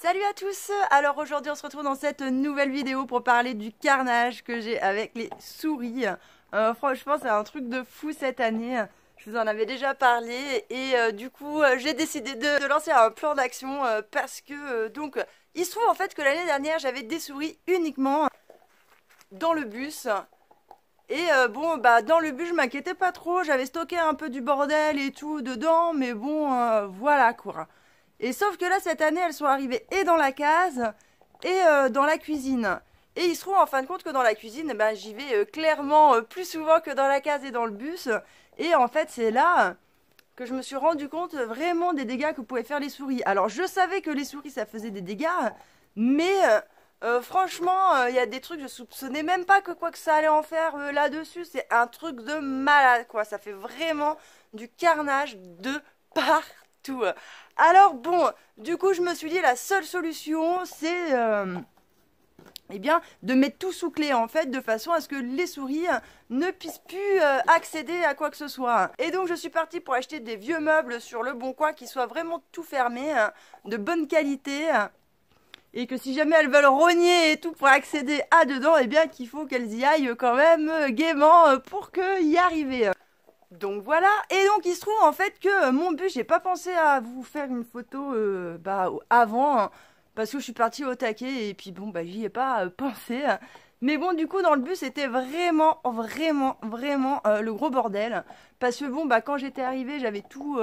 Salut à tous! Alors aujourd'hui on se retrouve dans cette nouvelle vidéo pour parler du carnage que j'ai avec les souris. Franchement c'est un truc de fou cette année. Je vous en avais déjà parlé et du coup j'ai décidé de lancer un plan d'action parce que donc il se trouve en fait que l'année dernière j'avais des souris uniquement dans le bus. Et bon, bah dans le bus, je m'inquiétais pas trop, j'avais stocké un peu du bordel et tout dedans, mais bon, voilà quoi. Et sauf que là, cette année, elles sont arrivées et dans la case et dans la cuisine. Et il se trouve en fin de compte que dans la cuisine, ben, j'y vais clairement plus souvent que dans la case et dans le bus. Et en fait, c'est là que je me suis rendu compte vraiment des dégâts que pouvaient faire les souris. Alors, je savais que les souris, ça faisait des dégâts, mais... franchement, il y a des trucs, je soupçonnais même pas que quoi que ça allait en faire là-dessus. C'est un truc de malade, quoi. Ça fait vraiment du carnage de partout. Alors bon, du coup, je me suis dit, la seule solution, c'est eh bien, de mettre tout sous clé, en fait, de façon à ce que les souris ne puissent plus accéder à quoi que ce soit. Et donc, je suis partie pour acheter des vieux meubles sur le Bon Coin qui soient vraiment tout fermés, de bonne qualité. Et que si jamais elles veulent rogner et tout pour accéder à dedans, eh bien qu'il faut qu'elles y aillent quand même gaiement pour y arriver. Donc voilà, et donc il se trouve en fait que mon but, j'ai pas pensé à vous faire une photo avant, hein, parce que je suis partie au taquet et puis bon bah j'y ai pas pensé. Mais bon du coup dans le bus c'était vraiment le gros bordel. Parce que bon bah quand j'étais arrivée j'avais tout...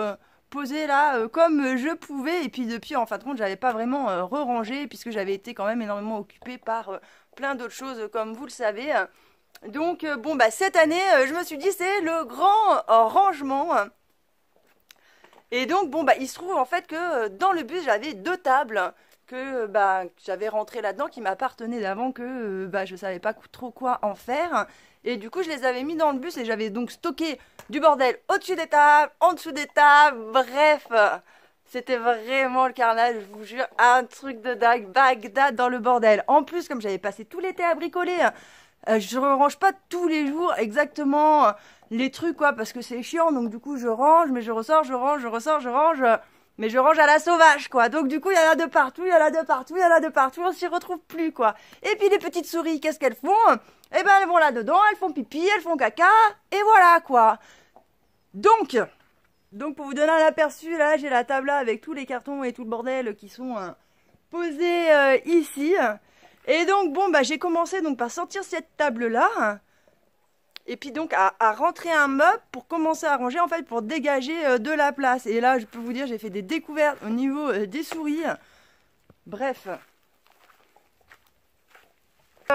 posé là comme je pouvais et puis depuis en fin de compte j'avais pas vraiment re-rangé puisque j'avais été quand même énormément occupée par plein d'autres choses comme vous le savez. Donc bon bah cette année je me suis dit c'est le grand rangement. Et donc bon bah il se trouve en fait que dans le bus j'avais deux tables que bah j'avais rentré là-dedans qui m'appartenaient d'avant que bah je savais pas trop quoi en faire. Et du coup je les avais mis dans le bus et j'avais donc stocké du bordel au-dessus des tables, en dessous des tables, bref. C'était vraiment le carnage, je vous jure, un truc de dingue, Bagdad dans le bordel. En plus, comme j'avais passé tout l'été à bricoler, je range pas tous les jours exactement les trucs quoi, parce que c'est chiant, donc du coup je range, mais je ressors, je range, je ressors, je range, mais je range à la sauvage quoi. Donc du coup il y en a de partout, il y en a de partout, il y en a de partout, on s'y retrouve plus quoi. Et puis les petites souris, qu'est-ce qu'elles font? Eh ben elles vont là-dedans, elles font pipi, elles font caca, et voilà quoi. Donc pour vous donner un aperçu, là j'ai la table là avec tous les cartons et tout le bordel qui sont posés ici. Et donc bon bah j'ai commencé donc par sortir cette table là. Et puis donc à rentrer un meuble pour commencer à ranger en fait pour dégager de la place. Et là je peux vous dire j'ai fait des découvertes au niveau des souris. Bref.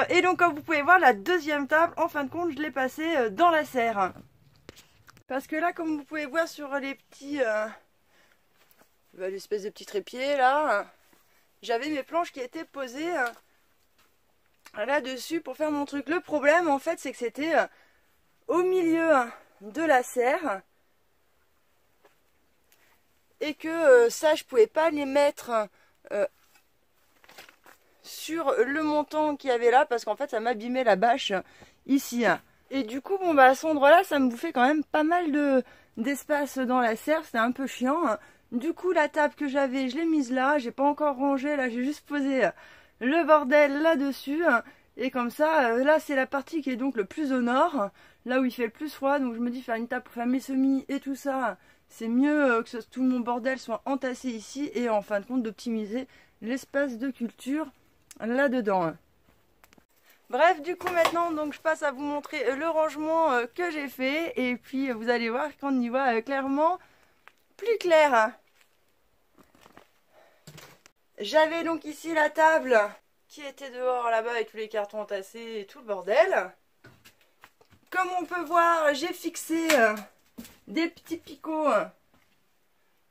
Et donc comme vous pouvez voir la deuxième table en fin de compte je l'ai passée dans la serre. Parce que là, comme vous pouvez voir sur les petits... l'espèce de petit trépied, là, j'avais mes planches qui étaient posées là-dessus pour faire mon truc. Le problème, en fait, c'est que c'était au milieu de la serre. Et que ça, je pouvais pas les mettre sur le montant qu'il y avait là. Parce qu'en fait, ça m'abîmait la bâche ici. Et du coup, bon bah à cet endroit-là, ça me bouffait quand même pas mal d'espace dans la serre, c'était un peu chiant. Du coup, la table que j'avais, je l'ai mise là, j'ai pas encore rangé, là j'ai juste posé le bordel là-dessus. Et comme ça, là c'est la partie qui est donc le plus au nord, là où il fait le plus froid. Donc je me dis faire une table pour faire mes semis et tout ça, c'est mieux que tout mon bordel soit entassé ici. Et en fin de compte d'optimiser l'espace de culture là-dedans. Bref, du coup maintenant donc je passe à vous montrer le rangement que j'ai fait et puis vous allez voir qu'on y voit clairement plus clair. J'avais donc ici la table qui était dehors là-bas avec tous les cartons entassés et tout le bordel. Comme on peut voir, j'ai fixé des petits picots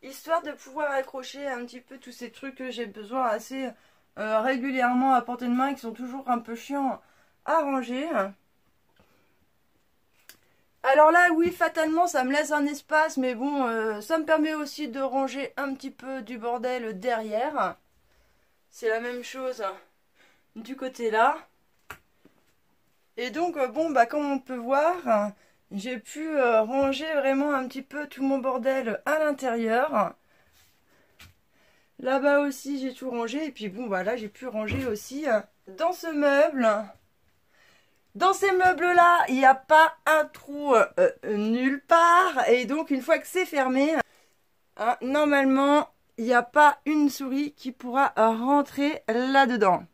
histoire de pouvoir accrocher un petit peu tous ces trucs que j'ai besoin assez régulièrement à portée de main et qui sont toujours un peu chiants à ranger. Alors là oui fatalement ça me laisse un espace, mais bon ça me permet aussi de ranger un petit peu du bordel derrière. C'est la même chose du côté là. Et donc bon bah comme on peut voir, j'ai pu ranger vraiment un petit peu tout mon bordel à l'intérieur. Là-bas aussi, j'ai tout rangé. Et puis bon, voilà, j'ai pu ranger aussi dans ce meuble. Dans ces meubles-là, il n'y a pas un trou nulle part. Et donc, une fois que c'est fermé, hein, normalement, il n'y a pas une souris qui pourra rentrer là-dedans.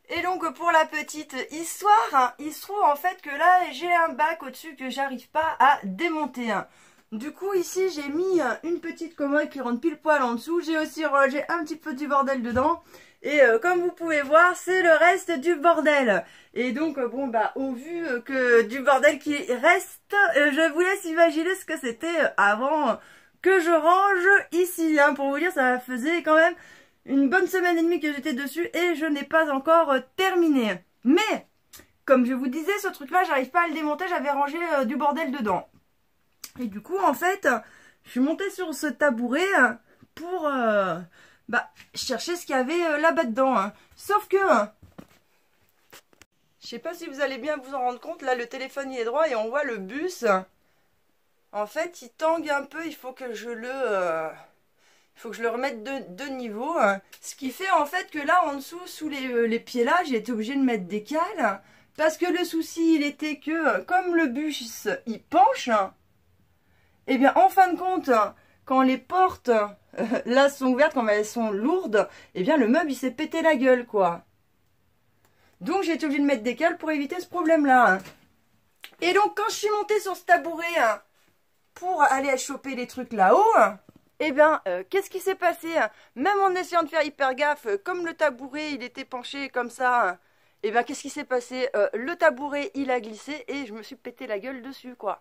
Et donc, pour la petite histoire, hein, il se trouve en fait que là, j'ai un bac au-dessus que j'arrive pas à démonter. Hein. Du coup, ici, j'ai mis une petite commode qui rentre pile poil en dessous. J'ai aussi rangé un petit peu du bordel dedans. Et comme vous pouvez voir, c'est le reste du bordel. Et donc, bon, bah, au vu que du bordel qui reste, je vous laisse imaginer ce que c'était avant que je range ici. Hein. Pour vous dire, ça faisait quand même une bonne semaine et demie que j'étais dessus et je n'ai pas encore terminé. Mais, comme je vous disais, ce truc-là, j'arrive pas à le démonter. J'avais rangé du bordel dedans. Et du coup, en fait, je suis montée sur ce tabouret pour... chercher ce qu'il y avait là-bas dedans. Hein. Sauf que, je sais pas si vous allez bien vous en rendre compte, là le téléphone il est droit et on voit le bus. En fait, il tangue un peu, il faut que je le remette de niveau. Hein. Ce qui fait en fait que là en dessous, sous les pieds là, j'ai été obligée de mettre des cales. Parce que le souci, il était que, comme le bus, il penche, et bien en fin de compte, quand les portes là sont ouvertes, quand elles sont lourdes, et bien le meuble il s'est pété la gueule quoi. Donc j'ai été obligée de mettre des cales pour éviter ce problème là. Hein. Et donc quand je suis montée sur ce tabouret pour aller choper les trucs là-haut, et bien qu'est-ce qui s'est passé? Même en essayant de faire hyper gaffe, comme le tabouret il était penché comme ça, et bien qu'est-ce qui s'est passé? Le tabouret il a glissé et je me suis pété la gueule dessus quoi.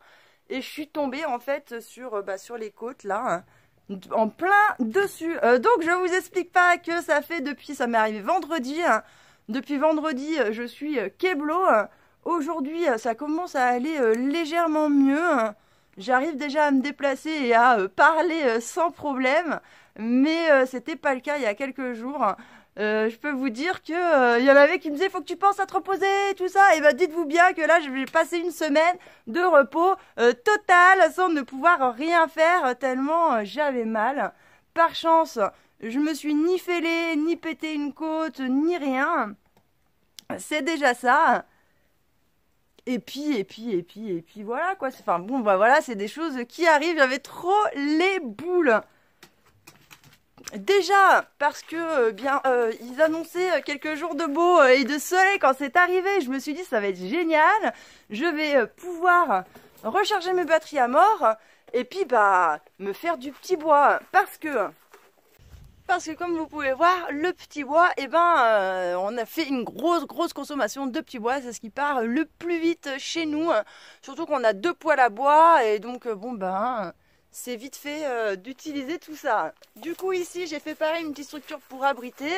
Et je suis tombée en fait sur les côtes là, hein, en plein dessus. Donc je vous explique pas que ça fait depuis, ça m'est arrivé vendredi. Hein. Depuis vendredi, je suis keblo. Aujourd'hui, ça commence à aller légèrement mieux. J'arrive déjà à me déplacer et à parler sans problème. Mais c'était pas le cas il y a quelques jours. Je peux vous dire que y en avait qui me disaient faut que tu penses à te reposer et tout ça. Et ben dites-vous bien que là je vais passer une semaine de repos total sans ne pouvoir rien faire tellement j'avais mal. Par chance, je me suis ni fêlée, ni pété une côte, ni rien. C'est déjà ça. Et puis voilà quoi. Enfin bon bah voilà, c'est des choses qui arrivent. J'avais trop les boules. Déjà parce que ils annonçaient quelques jours de beau et de soleil quand c'est arrivé. Je me suis dit ça va être génial. Je vais pouvoir recharger mes batteries à mort et puis bah me faire du petit bois parce que comme vous pouvez voir le petit bois on a fait une grosse consommation de petit bois. C'est ce qui part le plus vite chez nous. Surtout qu'on a 2 poêles à bois et donc c'est vite fait d'utiliser tout ça. Du coup ici j'ai fait pareil une petite structure pour abriter.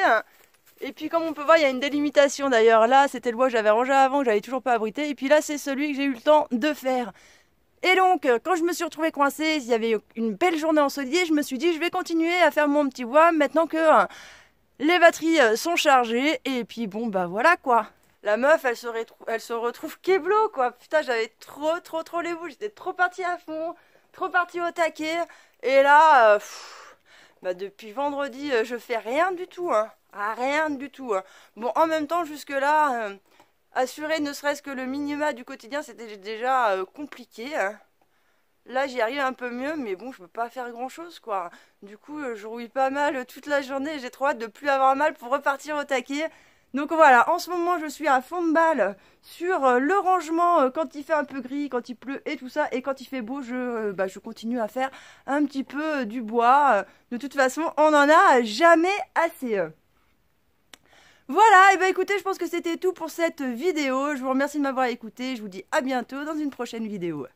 Et puis comme on peut voir il y a une délimitation d'ailleurs. Là c'était le bois que j'avais rangé avant que j'avais toujours pas abrité. Et puis là c'est celui que j'ai eu le temps de faire. Et donc quand je me suis retrouvée coincée, il y avait une belle journée ensoleillée. Je me suis dit je vais continuer à faire mon petit bois maintenant que les batteries sont chargées. Et puis bon bah voilà quoi. La meuf elle se retrouve keblo quoi. Putain j'avais trop les boules. J'étais trop partie à fond. Trop parti au taquet. Et là, depuis vendredi, je fais rien du tout. Hein. Ah, rien du tout. Hein. Bon, en même temps, jusque-là, assurer ne serait-ce que le minima du quotidien, c'était déjà compliqué. Hein. Là, j'y arrive un peu mieux, mais bon, je peux pas faire grand-chose, quoi. Du coup, je rouille pas mal toute la journée. J'ai trop hâte de plus avoir mal pour repartir au taquet. Donc voilà, en ce moment je suis à fond de balle sur le rangement quand il fait un peu gris, quand il pleut et tout ça. Et quand il fait beau, je continue à faire un petit peu du bois. De toute façon, on n'en a jamais assez. Voilà, et écoutez, je pense que c'était tout pour cette vidéo. Je vous remercie de m'avoir écouté. Je vous dis à bientôt dans une prochaine vidéo.